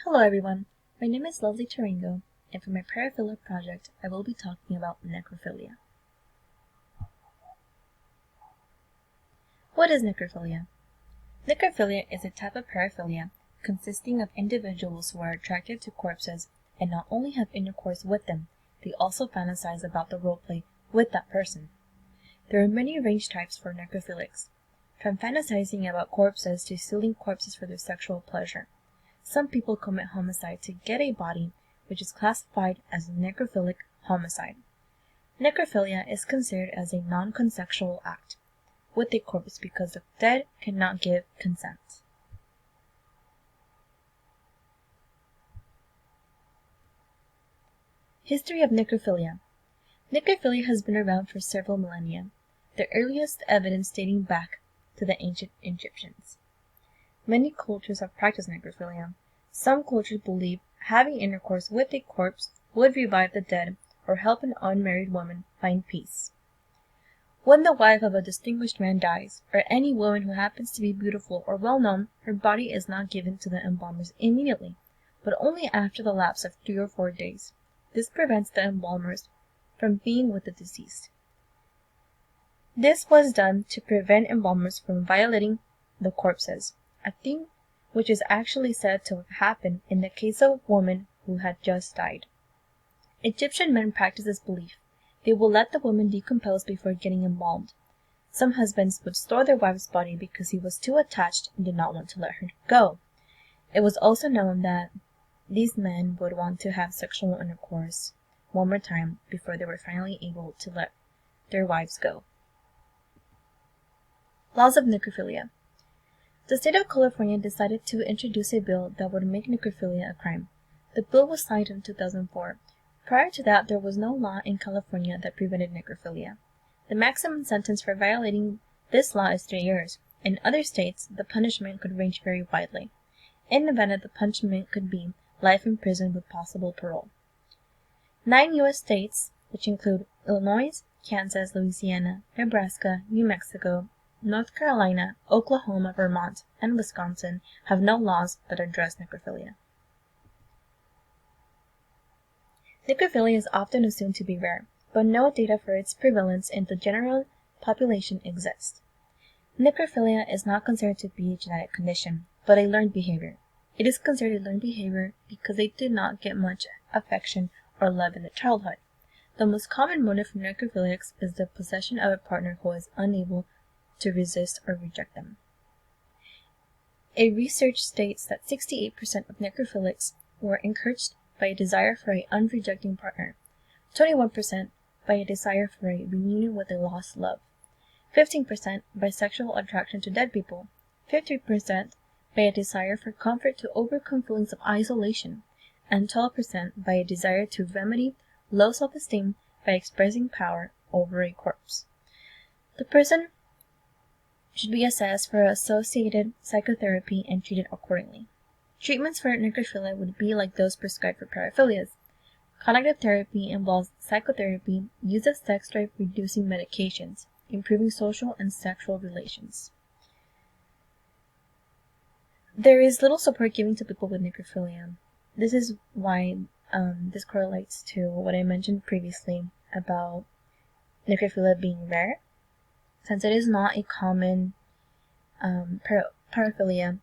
Hello everyone, my name is Lovely Tarango, and for my paraphilia project I will be talking about necrophilia. What is necrophilia? Necrophilia is a type of paraphilia consisting of individuals who are attracted to corpses and not only have intercourse with them, they also fantasize about the roleplay with that person. There are many range types for necrophilics, from fantasizing about corpses to stealing corpses for their sexual pleasure. Some people commit homicide to get a body, which is classified as a necrophilic homicide. Necrophilia is considered as a non-consensual act with a corpse because the dead cannot give consent. History of necrophilia. Necrophilia has been around for several millennia, the earliest evidence dating back to the ancient Egyptians. Many cultures have practiced necrophilia. Some cultures believe having intercourse with a corpse would revive the dead or help an unmarried woman find peace. When the wife of a distinguished man dies, or any woman who happens to be beautiful or well-known, her body is not given to the embalmers immediately, but only after the lapse of 3 or 4 days. This prevents the embalmers from being with the deceased. This was done to prevent embalmers from violating the corpses, a thing which is actually said to have happened in the case of a woman who had just died. Egyptian men practice this belief. They will let the woman decompose before getting embalmed. Some husbands would store their wife's body because he was too attached and did not want to let her go. It was also known that these men would want to have sexual intercourse one more time before they were finally able to let their wives go. Laws of necrophilia. The state of California decided to introduce a bill that would make necrophilia a crime. The bill was signed in 2004. Prior to that, there was no law in California that prevented necrophilia. The maximum sentence for violating this law is 3 years. In other states, the punishment could range very widely. In Nevada, the punishment could be life in prison with possible parole. 9 U.S. states, which include Illinois, Kansas, Louisiana, Nebraska, New Mexico, North Carolina, Oklahoma, Vermont, and Wisconsin, have no laws that address necrophilia. Necrophilia is often assumed to be rare, but no data for its prevalence in the general population exists. Necrophilia is not considered to be a genetic condition, but a learned behavior. It is considered a learned behavior because they do not get much affection or love in their childhood. The most common motive for necrophilics is the possession of a partner who is unable to resist or reject them. A research states that 68% of necrophilics were encouraged by a desire for an unrejecting partner, 21% by a desire for a reunion with a lost love, 15% by sexual attraction to dead people, 50% by a desire for comfort to overcome feelings of isolation, and 12% by a desire to remedy low self-esteem by expressing power over a corpse. The person should be assessed for associated psychotherapy and treated accordingly. Treatments for necrophilia would be like those prescribed for paraphilias. Cognitive therapy involves psychotherapy, use of sex drive reducing medications, improving social and sexual relations. There is little support given to people with necrophilia. This is why this correlates to what I mentioned previously about necrophilia being rare. Since it is not a common paraphilia,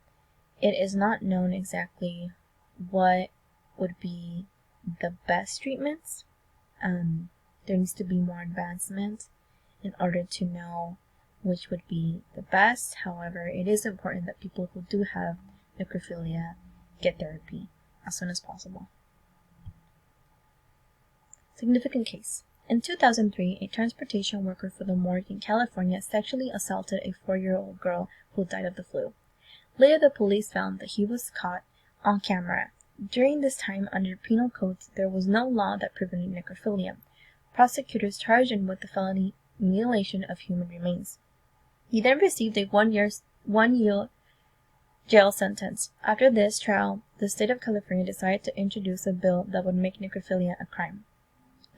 it is not known exactly what would be the best treatments. There needs to be more advancement in order to know which would be the best. However, it is important that people who do have necrophilia get therapy as soon as possible. Significant case. In 2003, a transportation worker for the morgue in California sexually assaulted a 4-year-old girl who died of the flu. Later, the police found that he was caught on camera. During this time, under penal codes, there was no law that prevented necrophilia. Prosecutors charged him with the felony mutilation of human remains. He then received a 1-year jail sentence. After this trial, the state of California decided to introduce a bill that would make necrophilia a crime.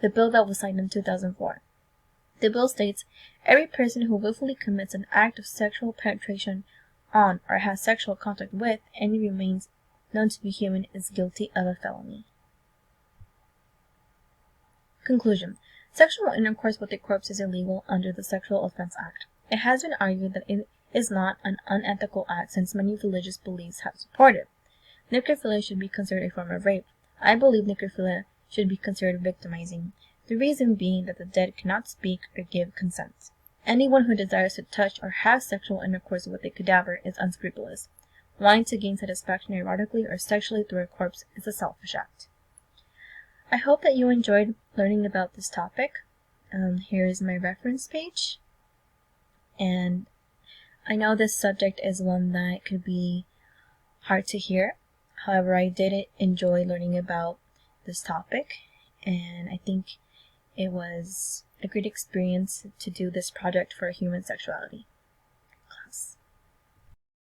The bill that was signed in 2004. The bill states, every person who willfully commits an act of sexual penetration on or has sexual contact with any remains known to be human is guilty of a felony. Conclusion. Sexual intercourse with a corpse is illegal under the Sexual Offense Act. It has been argued that it is not an unethical act since many religious beliefs have supported. Necrophilia should be considered a form of rape. I believe necrophilia should be considered victimizing, the reason being that the dead cannot speak or give consent. Anyone who desires to touch or have sexual intercourse with a cadaver is unscrupulous. Wanting to gain satisfaction erotically or sexually through a corpse is a selfish act. I hope that you enjoyed learning about this topic. Here is my reference page. And I know this subject is one that could be hard to hear. However, I did enjoy learning about this topic, and I think it was a great experience to do this project for human sexuality.